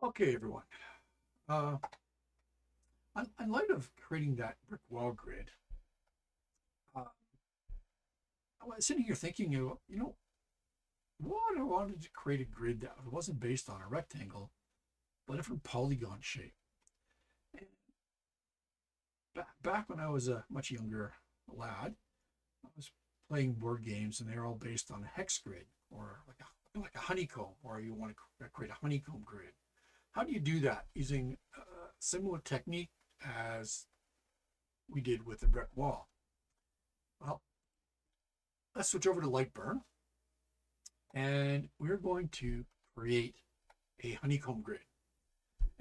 Okay, everyone. Uh, in light of creating that brick wall grid, uh, I was sitting here thinking, what I wanted to create a grid that wasn't based on a rectangle, but a different polygon shape. And back when I was a much younger lad, I was playing board games, and they're all based on a hex grid or like a honeycomb, or you want to create a honeycomb grid. How do you do that using a similar technique as we did with the brick wall? Well, let's switch over to LightBurn, and we're going to create a honeycomb grid.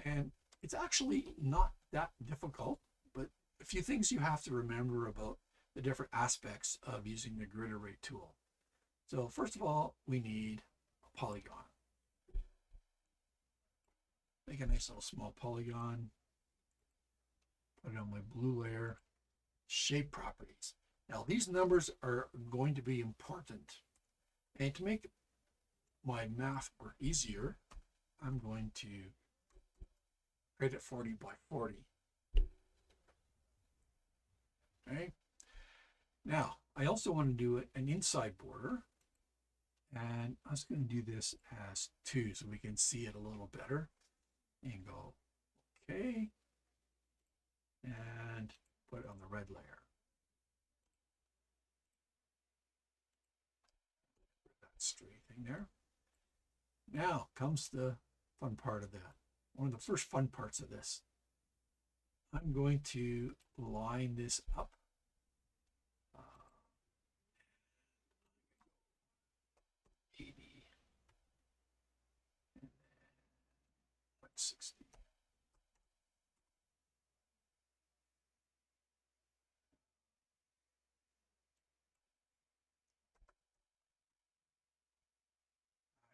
And it's actually not that difficult, but a few things you have to remember about the different aspects of using the grid array tool. So first of all, we need a polygon. Make a nice little small polygon, put it on my blue layer, shape properties. Now these numbers are going to be important. And to make my math work easier, I'm going to create it 40 by 40. Okay. Now, I also want to do an inside border. And I was going to do this as 2 so we can see it a little better. And go, okay. And put it on the red layer. That straight thing there. Now comes the fun part of that. One of the first fun parts of this. I'm going to line this up. 80 and then 60.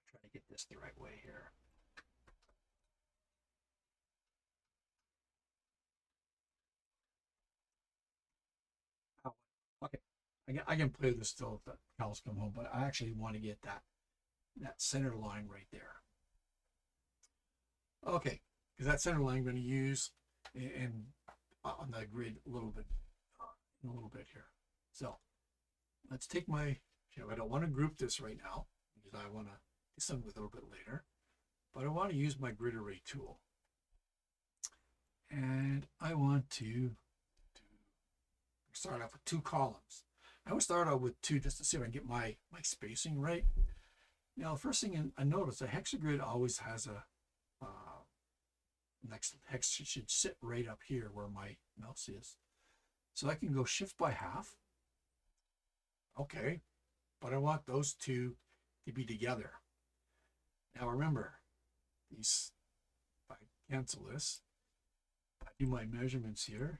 Try to get this the right way here. Oh, okay, I can play this till the cows come home, but I actually want to get that center line right there. Okay, because that center line I'm going to use in on the grid in a little bit here. So let's take my. I don't want to group this right now because I want to do something with it a little bit later. But I want to use my grid array tool, and I want to start off with 2 columns. I always start out with 2 just to see if I can get my spacing right. Now, the first thing I notice, a hexagrid always has a next hex should sit right up here where my mouse is. So I can go shift by half. Okay, but I want those 2 to be together. Now remember, if I cancel this, I do my measurements here.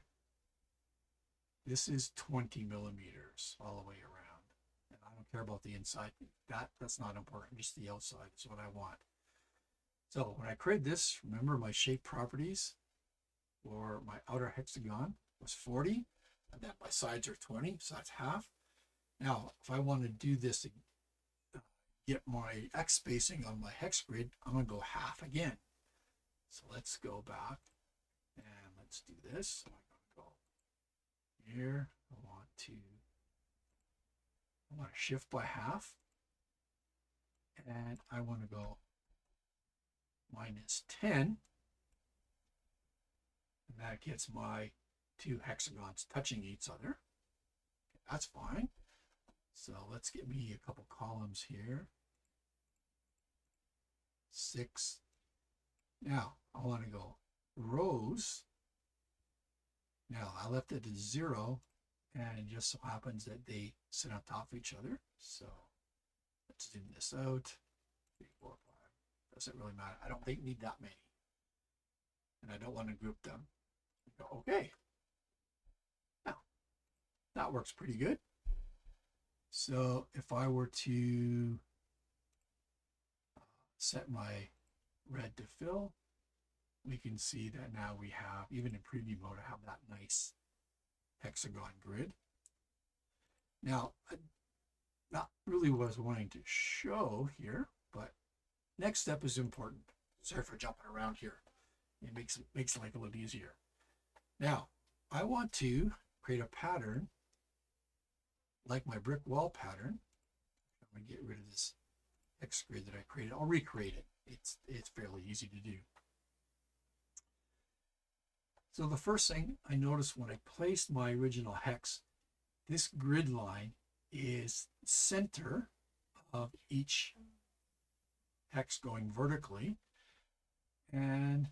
This is 20 millimeters all the way around. And I don't care about the inside. That's not important. Just the outside is what I want. So when I create this, remember my shape properties for my outer hexagon was 40, and then my sides are 20, so that's half. Now, if I want to do this, get my X spacing on my hex grid, I'm going to go half again. So let's go back and let's do this. So I'm going to go here. I want to shift by half, and I want to go -10, and that gets my 2 hexagons touching each other. That's fine. So let's get me a couple columns here. 6. Now I want to go rows. Now I left it at 0, and it just so happens that they sit on top of each other. So let's zoom this out. 3, 4, 5. Doesn't really matter. I don't need that many. And I don't want to group them. Okay. Now, that works pretty good. So if I were to set my red to fill, we can see that now we have, even in preview mode, I have that nice hexagon grid. Now, not really what I was wanting to show here, but next step is important. Sorry for jumping around here. It makes life a little easier. Now, I want to create a pattern like my brick wall pattern. I'm going to get rid of this hex grid that I created. I'll recreate it. It's fairly easy to do. So the first thing I noticed when I placed my original hex, this grid line is center of each hex going vertically. And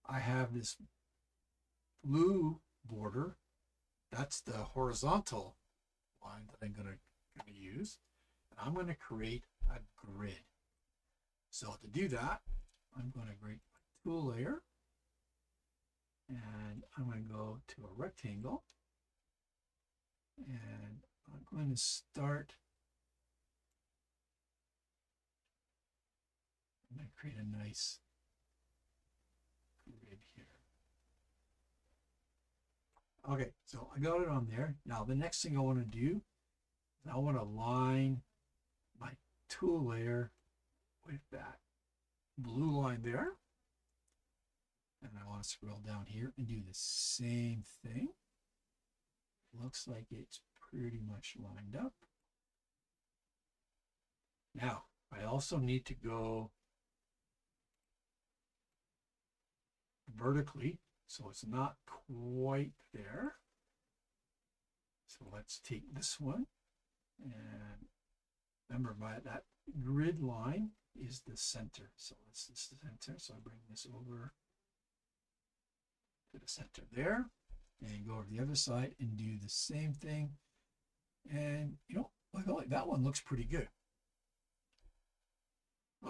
I have this blue border. That's the horizontal line that I'm going to use. And I'm going to create a grid. So to do that, I'm going to create my tool layer. And I'm going to go to a rectangle. And I'm going to start. I'm going to create a nice grid here. Okay, so I got it on there. Now the next thing I want to do is I want to line my tool layer with that blue line there. And I want to scroll down here and do the same thing. Looks like it's pretty much lined up. Now, I also need to go vertically, so it's not quite there. So let's take this one, and remember that grid line is the center. So this is the center. So I bring this over to the center there, and go over to the other side and do the same thing. And you know, I feel like that one looks pretty good.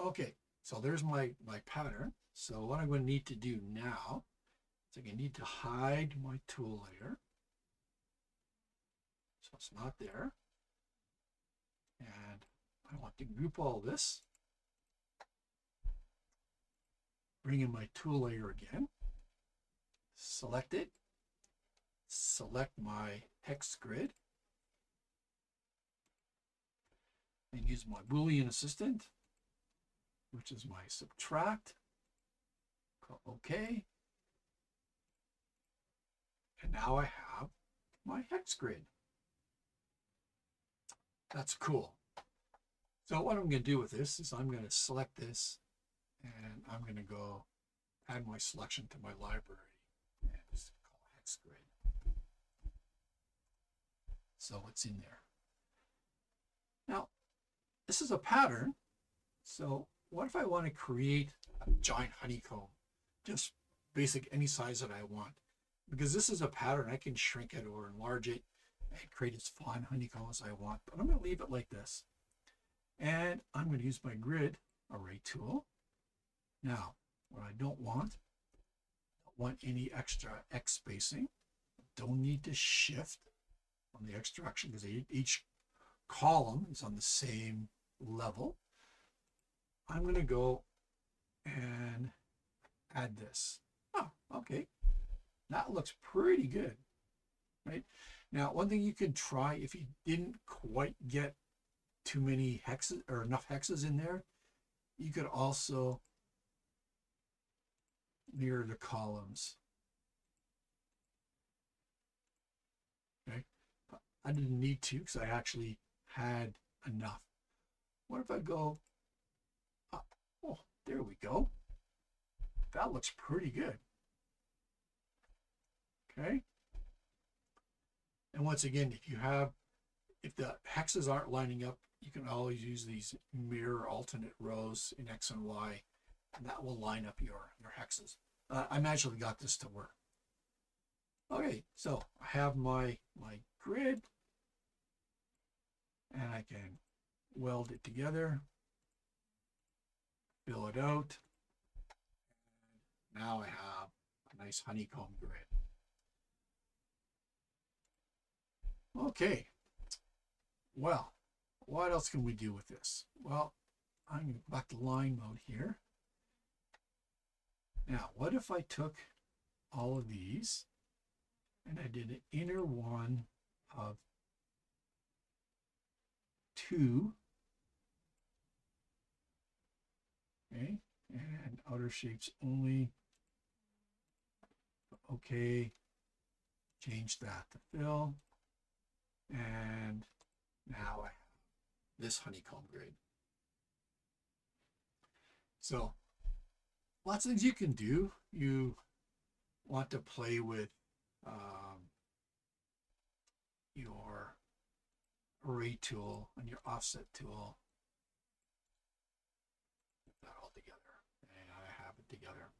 Okay, so there's my pattern. So what I'm going to need to do now is I'm going to need to hide my tool layer. So it's not there. And I want to group all this. Bring in my tool layer again. Select it. Select my hex grid. And use my Boolean assistant, which is my subtract. Click OK. And now I have my hex grid. That's cool. So what I'm going to do with this is I'm going to select this, and I'm going to go add my selection to my library and just call hex grid. So it's in there. Now, this is a pattern. So what if I want to create a giant honeycomb? Just basic, any size that I want. Because this is a pattern, I can shrink it or enlarge it and create as fine honeycomb as I want. But I'm going to leave it like this. And I'm going to use my grid array tool. Now, what I don't want any extra X spacing. Don't need to shift on the X direction because each column is on the same level. I'm going to go and add this. Oh, okay. That looks pretty good, right? Now, one thing you can try if you didn't quite get too many hexes or enough hexes in there, you could also mirror the columns. Okay, I didn't need to because I actually had enough. What if I go up? Oh, there we go. That looks pretty good. Okay. And once again, if the hexes aren't lining up, you can always use these mirror alternate rows in X and Y, and that will line up your hexes. I magically got this to work. Okay, so I have my grid, and I can weld it together, fill it out, and now I have a nice honeycomb grid. Okay, well, what else can we do with this? Well, I'm going to go back to line mode here. Now, what if I took all of these and I did an inner one of 2, okay, and outer shapes only. Okay, change that to fill. And now I have this honeycomb grid. So lots of things you can do. You want to play with your array tool and your offset tool. Put that all together, and I have it together.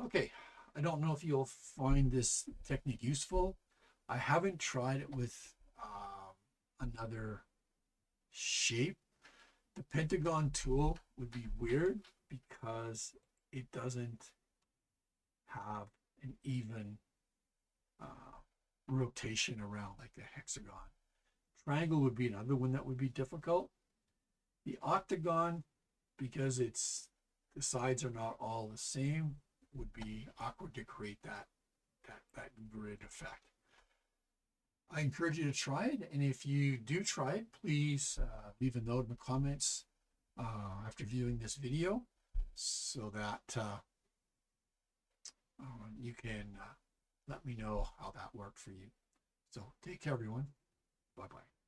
Okay, I don't know if you'll find this technique useful. I haven't tried it with another shape. The Pentagon tool would be weird because it doesn't have an even rotation around like the hexagon. Triangle would be another one that would be difficult. The octagon, because it's the sides are not all the same, would be awkward to create that grid effect. I encourage you to try it, and if you do try it, please leave a note in the comments after viewing this video so that you can let me know how that worked for you. So take care, everyone. Bye-bye.